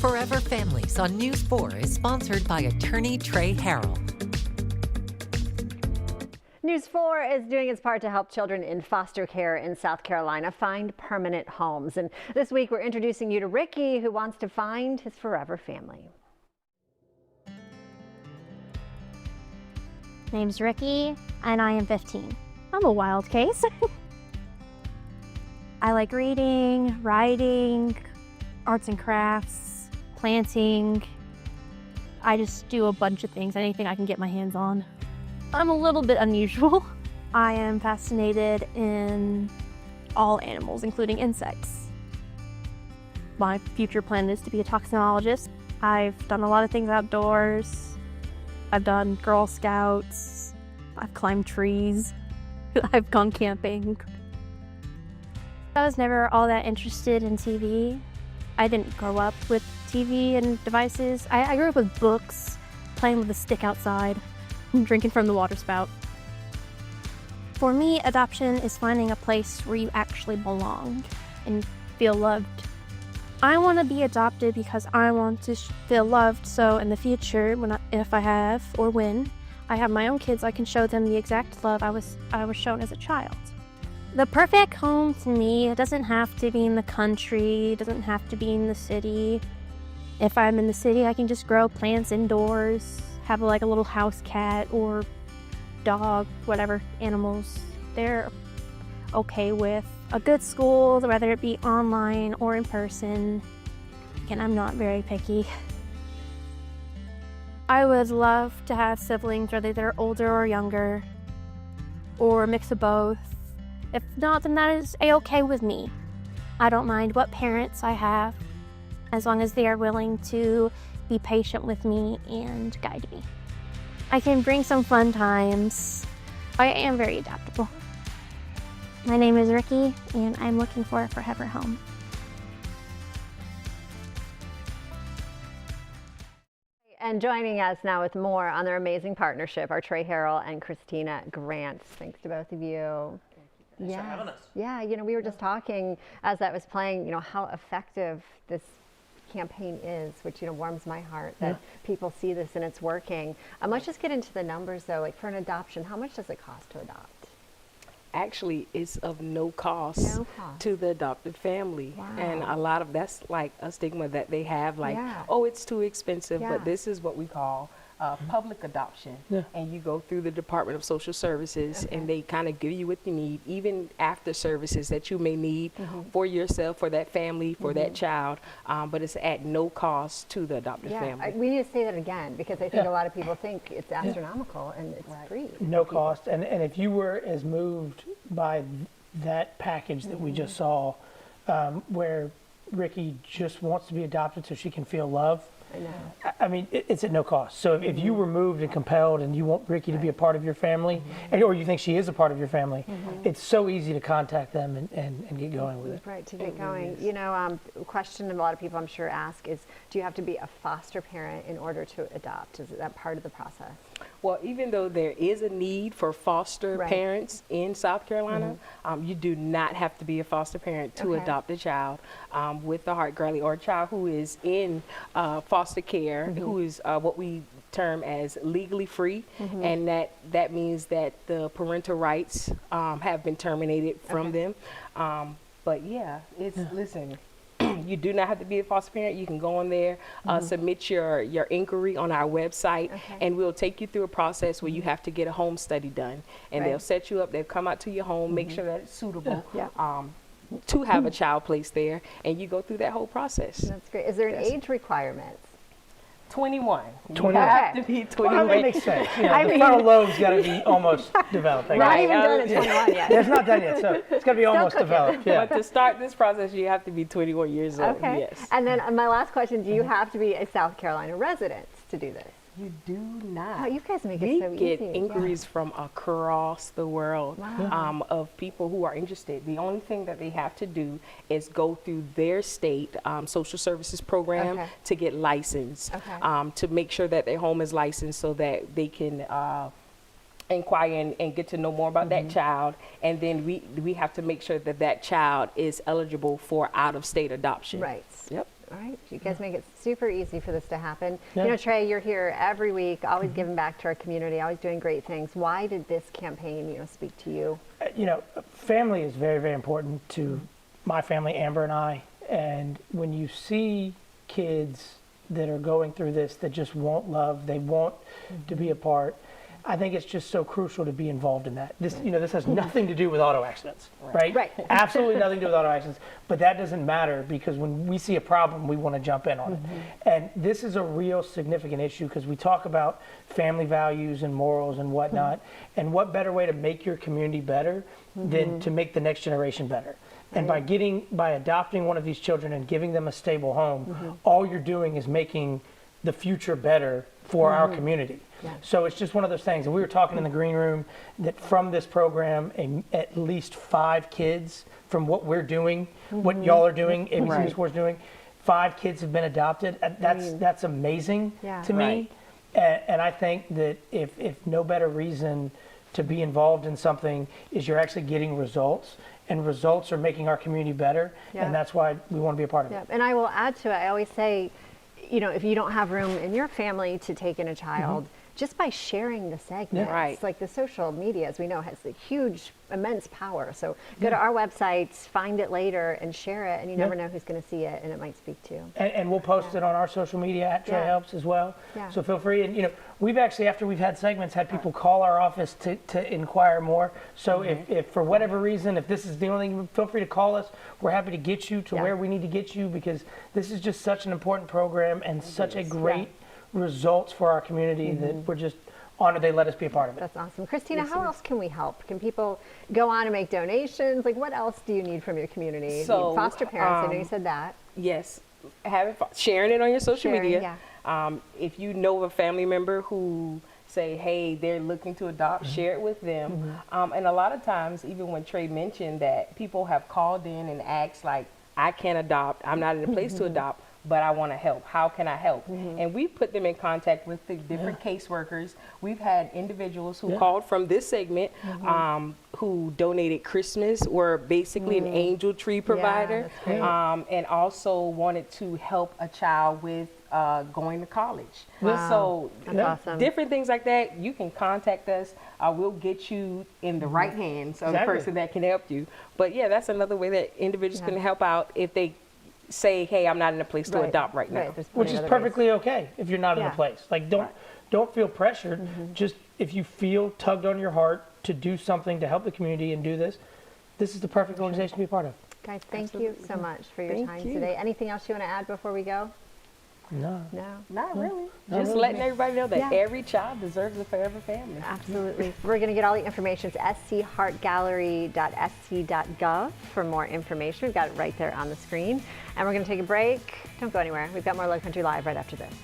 Forever Families on News 4 is sponsored by attorney Trey Harrell. News 4 is doing its part to help children in foster care in South Carolina find permanent homes. And this week we're introducing you to Ricky, who wants to find his forever family. Name's Ricky, and I am 15. I'm a wild case. I like reading, writing, arts and crafts, planting. I just do a bunch of things, anything I can get my hands on. I'm a little bit unusual. I am fascinated in all animals, including insects. My future plan is to be a toxinologist. I've done a lot of things outdoors. I've done Girl Scouts. I've climbed trees. I've gone camping. I was never all that interested in TV. I didn't grow up with TV and devices. I grew up with books, playing with a stick outside, and drinking from the water spout. For me, adoption is finding a place where you actually belong and feel loved. I want to be adopted because I want to feel loved, so in the future, if I have or when I have my own kids, I can show them the exact love I was shown as a child. The perfect home to me, it doesn't have to be in the country, it doesn't have to be in the city. If I'm in the city, I can just grow plants indoors, have like a little house cat or dog, whatever animals they're okay with. A good school, whether it be online or in person. And I'm not very picky. I would love to have siblings, whether they're older or younger, or a mix of both. If not, then that is a-okay with me. I don't mind what parents I have, as long as they are willing to be patient with me and guide me. I can bring some fun times. I am very adaptable. My name is Ricky, and I'm looking for a forever home. And joining us now with more on their amazing partnership are Trey Harrell and Christina Grant. Thanks to both of you. Thanks for having us. Yeah, we were just talking as that was playing, how effective this campaign is, which warms my heart that people see this and it's working. Let's just get into the numbers though. Like for an adoption, how much does it cost to adopt? Actually, it's of no cost to the adopted family. Wow. And a lot of that's like a stigma that they have, like, oh, it's too expensive. But this is what we call public adoption. And you go through the Department of Social Services and they kind of give you what you need, even after services that you may need for yourself, for that family, for that child. But it's at no cost to the adopted family. We need to say that again, because I think a lot of people think it's astronomical and it's free. No cost. And if you were as moved by that package that we just saw, where Ricky just wants to be adopted so she can feel love, I know. I mean, it's at no cost. So if you were moved and compelled and you want Ricky to be a part of your family, or you think she is a part of your family, it's so easy to contact them and get going with it. Right, to get going. A question a lot of people I'm sure ask is, do you have to be a foster parent in order to adopt? Is that part of the process? Well, even though there is a need for foster parents in South Carolina, you do not have to be a foster parent to adopt a child with the heart girly, or a child who is in foster care, who is what we term as legally free, and that means that the parental rights have been terminated from them. But yeah, listen. You do not have to be a foster parent. You can go on there, submit your inquiry on our website, and we'll take you through a process where you have to get a home study done. And they'll set you up, they'll come out to your home, make sure that it's suitable to have a child placed there, and you go through that whole process. That's great. Is there an age requirement? 21. 21. You have to be 21. Well, that makes sense. The frontal lobe's got to be almost developed. Not even done at 21 yet. It's not done yet, so it's got to be almost developed. But to start this process, you have to be 21 years old. Yes. And then my last question, do you have to be a South Carolina resident to do this? You do not. Oh, you guys make it so easy. We get inquiries from across the world of people who are interested. The only thing that they have to do is go through their state social services program to get licensed, to make sure that their home is licensed so that they can inquire and get to know more about that child. And then we have to make sure that that child is eligible for out-of-state adoption. Right. Yep. All right, you guys make it super easy for this to happen. Yeah. You know, Trey, you're here every week, always giving back to our community, always doing great things. Why did this campaign, speak to you? You know, family is very, very important to my family, Amber and I. And when you see kids that are going through this that just want love, they want to be a part, I think it's just so crucial to be involved in that. This, this has nothing to do with auto accidents, right? Right. Absolutely nothing to do with auto accidents. But that doesn't matter because when we see a problem, we want to jump in on it. And this is a real significant issue because we talk about family values and morals and whatnot. And what better way to make your community better than to make the next generation better? And by adopting one of these children and giving them a stable home, all you're doing is making the future better for our community. Yeah. So it's just one of those things. And we were talking in the green room that from this program, at least 5 kids from what we're doing, what y'all are doing, ABC Sports doing, 5 kids have been adopted. That's amazing to me. And I think that if no better reason to be involved in something is you're actually getting results, and results are making our community better, and that's why we want to be a part of it. And I will add to it, I always say, if you don't have room in your family to take in a child, just by sharing the segments, like the social media, as we know, has a huge, immense power. So go to our websites, find it later, and share it, and you never know who's going to see it, and it might speak to you. And we'll post it on our social media at Trey Helps as well. Yeah. So feel free. And we've actually, after we've had segments, had people call our office to inquire more. So if for whatever reason, if this is the only thing, feel free to call us. We're happy to get you to where we need to get you because this is just such an important program and such a great results for our community that we're just honored they let us be a part of it. That's awesome. Christina, how else can we help? Can people go on and make donations? Like, what else do you need from your community? So, foster parents, I know you said that. Yes, sharing it on your social media. If you know a family member who say, hey, they're looking to adopt, share it with them. And a lot of times, even when Trey mentioned that people have called in and asked, like, I can't adopt, I'm not in a place to adopt, but I want to help. How can I help? And we put them in contact with the different caseworkers. We've had individuals who called from this segment who donated Christmas, were basically an angel tree provider, and also wanted to help a child with going to college. So awesome. different things like that, you can contact us. We'll get you in the right hands of the person that can help you. But yeah, that's another way that individuals can help out if they say, hey, I'm not in a place to adopt right now. Which is perfectly okay if you're not in a place. Like, don't feel pressured. Just if you feel tugged on your heart to do something to help the community and do this, this is the perfect organization to be a part of. Guys, thank you so much for your time today. Anything else you want to add before we go? No. Not really. Just letting everybody know that every child deserves a forever family. Absolutely. We're going to get all the information. It's scheartgallery.sc.gov for more information. We've got it right there on the screen. And we're going to take a break. Don't go anywhere. We've got more Lowcountry Live right after this.